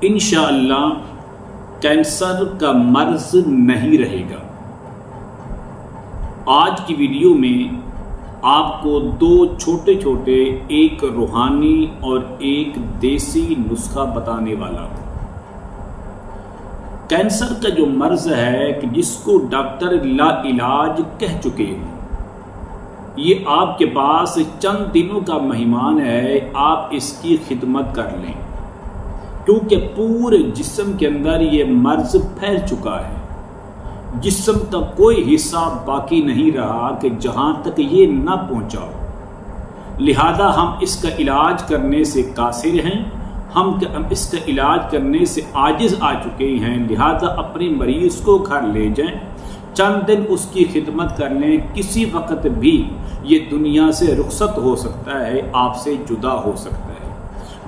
इंशाअल्लाह कैंसर का मर्ज नहीं रहेगा। आज की वीडियो में आपको दो छोटे छोटे, एक रूहानी और एक देसी नुस्खा बताने वाला हूं। कैंसर का जो मर्ज है कि जिसको डॉक्टर लाइलाज कह चुके हैं, ये आपके पास चंद दिनों का मेहमान है। आप इसकी खिदमत कर लें, क्योंकि पूरे जिस्म के अंदर ये मर्ज फैल चुका है। जिस्म का कोई हिस्सा बाकी नहीं रहा कि जहां तक ये ना पहुंचा हो। लिहाजा हम इसका इलाज करने से कासिर हैं, हम इसका इलाज करने से आजिज आ चुके हैं। लिहाजा अपने मरीज को घर ले जाएं, चंद दिन उसकी खिदमत कर लें। किसी वक्त भी ये दुनिया से रुखसत हो सकता है, आपसे जुदा हो सकता है।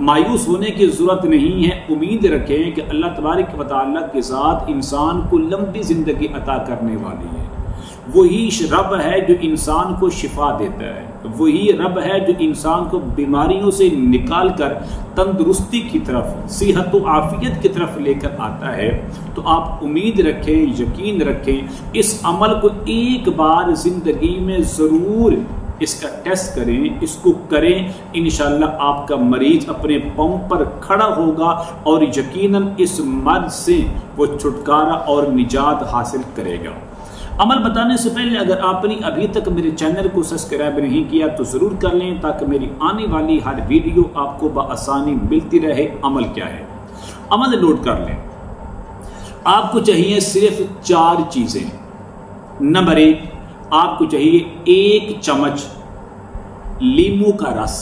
मायूस होने की जरूरत नहीं है। उम्मीद रखें कि अल्लाह तबारक व तआला के साथ इंसान को लंबी जिंदगी अता करने वाली है। वही रब है जो इंसान को शिफा देता है, वही रब है जो इंसान को बीमारियों से निकाल कर तंदुरुस्ती की तरफ, सेहत व आफियत की तरफ लेकर आता है। तो आप उम्मीद रखें, यकीन रखें, इस अमल को एक बार जिंदगी में जरूर इसका टेस्ट करें, इसको करें। इंशाअल्लाह आपका मरीज अपने पांव पर खड़ा होगा और यकीनन इस मर्ज से वो छुटकारा और निजात हासिल करेगा। अमल बताने से पहले अगर आपने अभी तक मेरे चैनल को सब्सक्राइब नहीं किया तो जरूर कर लें, ताकि मेरी आने वाली हर वीडियो आपको बआसानी मिलती रहे। अमल क्या है? अमल नोट कर लें। आपको चाहिए सिर्फ 4 चीजें। नंबर 1, आपको चाहिए 1 चम्मच लींबू का रस।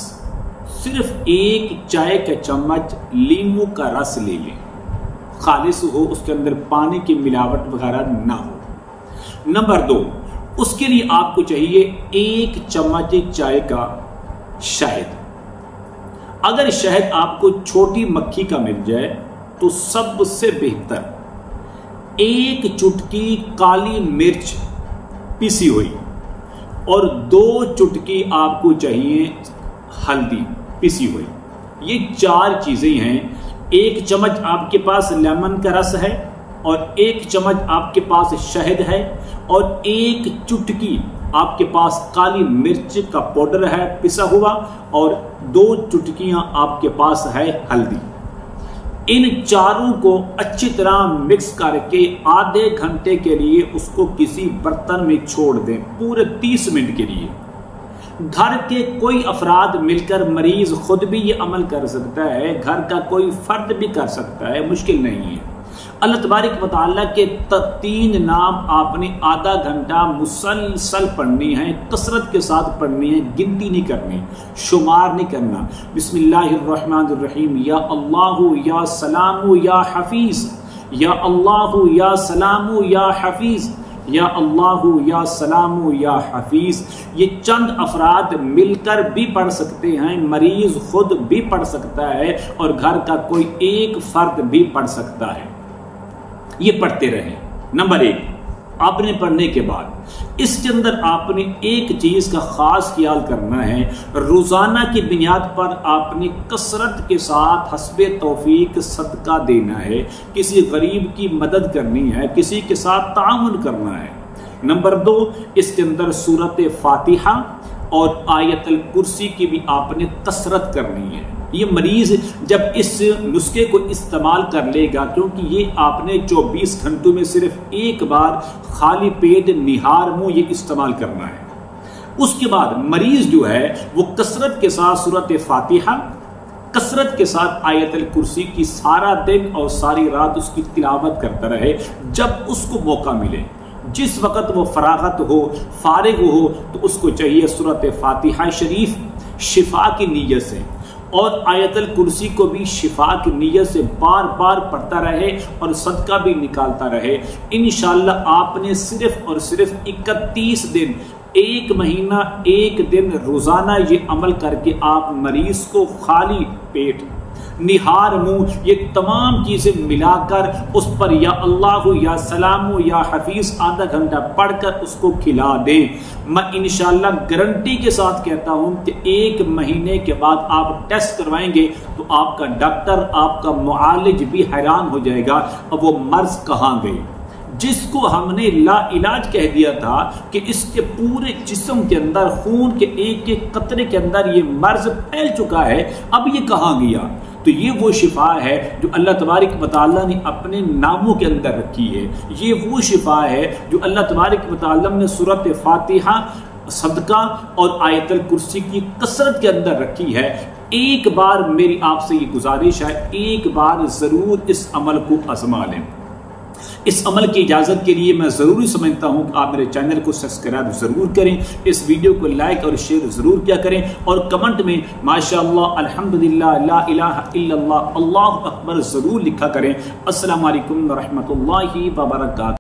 सिर्फ 1 चाय का चम्मच लींबू का रस ले लें, खालिस हो, उसके अंदर पानी की मिलावट वगैरह ना हो। नंबर 2, उसके लिए आपको चाहिए 1 चम्मच चाय का शहद। अगर शहद आपको छोटी मक्खी का मिल जाए तो सबसे बेहतर। 1 चुटकी काली मिर्च पिसी हुई और 2 चुटकी आपको चाहिए हल्दी पिसी हुई। ये 4 चीजें हैं। 1 चम्मच आपके पास लेमन का रस है और 1 चम्मच आपके पास शहद है और 1 चुटकी आपके पास काली मिर्च का पाउडर है पिसा हुआ और 2 चुटकियां आपके पास है हल्दी। इन चारों को अच्छी तरह मिक्स करके आधे घंटे के लिए उसको किसी बर्तन में छोड़ दें, पूरे 30 मिनट के लिए। घर के कोई अफराद मिलकर, मरीज खुद भी ये अमल कर सकता है, घर का कोई फर्द भी कर सकता है, मुश्किल नहीं है। अल्लाह तबारक व तआला के 3 नाम आपने आधा घंटा मुसलसल पढ़नी है, कसरत के साथ पढ़नी है, गिनती नहीं करनी, शुमार नहीं करना। बिस्मिल्लाहिर्रहमानिर्रहीम, या अल्लाहु या सलामु या हफीज, या अल्लाहु या सलामु या हफीज, या अल्लाहु या सलामु या हफीज। ये चंद अफराद मिलकर भी पढ़ सकते हैं, मरीज खुद भी पढ़ सकता है और घर का कोई एक फर्द भी पढ़ सकता है। ये पढ़ते रहे। नंबर 1, आपने पढ़ने के बाद इसके अंदर आपने एक चीज का खास ख्याल करना है। रोजाना की बुनियाद पर आपने कसरत के साथ हस्बे तौफीक सदका देना है, किसी गरीब की मदद करनी है, किसी के साथ ताउन करना है। नंबर 2, इसके अंदर सूरत फातिहा और आयतल कुर्सी की भी आपने कसरत करनी है। ये मरीज जब इस नुस्खे को इस्तेमाल कर लेगा, क्योंकि ये आपने 24 घंटों में सिर्फ एक बार खाली पेट निहार मुंह ये इस्तेमाल करना है। उसके बाद मरीज जो है वो कसरत के साथ सूरत फातिहा, कसरत के साथ आयतल कुर्सी की सारा दिन और सारी रात उसकी तिलावत करता रहे। जब उसको मौका मिले, जिस वक्त वो फरागत हो, फारिग हो, तो उसको चाहिए सूरत फातिहा शरीफ शिफा की नीयत से और आयतल कुर्सी को भी शिफा की नीयत से बार बार पढ़ता रहे और सदका भी निकालता रहे। इंशाअल्लाह आपने सिर्फ और सिर्फ 31 दिन, 1 महीना 1 दिन रोजाना ये अमल करके आप मरीज को खाली पेट निहार मुंह, ये तमाम चीजें मिलाकर उस पर या अल्लाह या सलाम या हफीज आधा घंटा पढ़कर उसको खिला दें। मैं इंशाअल्लाह गारंटी के साथ कहता हूं कि 1 महीने के बाद आप टेस्ट करवाएंगे तो आपका डॉक्टर, आपका मुआलिज भी हैरान हो जाएगा अब वो मर्ज कहां गए। जिसको हमने ला इलाज कह दिया था कि इसके पूरे जिस्म के अंदर खून के एक एक कतरे के अंदर ये मर्ज फैल चुका है, अब ये कहां गया। तो ये वो शिफा है जो अल्लाह तबारक व तआला ने अपने नामों के अंदर रखी है। ये वो शिफा है जो अल्लाह तबारक व तआला ने सूरत फातिहा, सदका और आयतल कुर्सी की कसरत के अंदर रखी है। एक बार मेरी आपसे ये गुजारिश है, एक बार जरूर इस अमल को आजमा लें। इस अमल की इजाजत के लिए मैं जरूरी समझता हूं कि आप मेरे चैनल को सब्सक्राइब जरूर करें, इस वीडियो को लाइक और शेयर जरूर किया करें और कमेंट में माशाअल्लाह, अल्हम्दुलिल्लाह, ला इलाहा इल्लल्लाह, अल्लाहु अकबर जरूर लिखा करें। अस्सलामु अलैकुम व रहमतुल्लाहि व बरकातहू।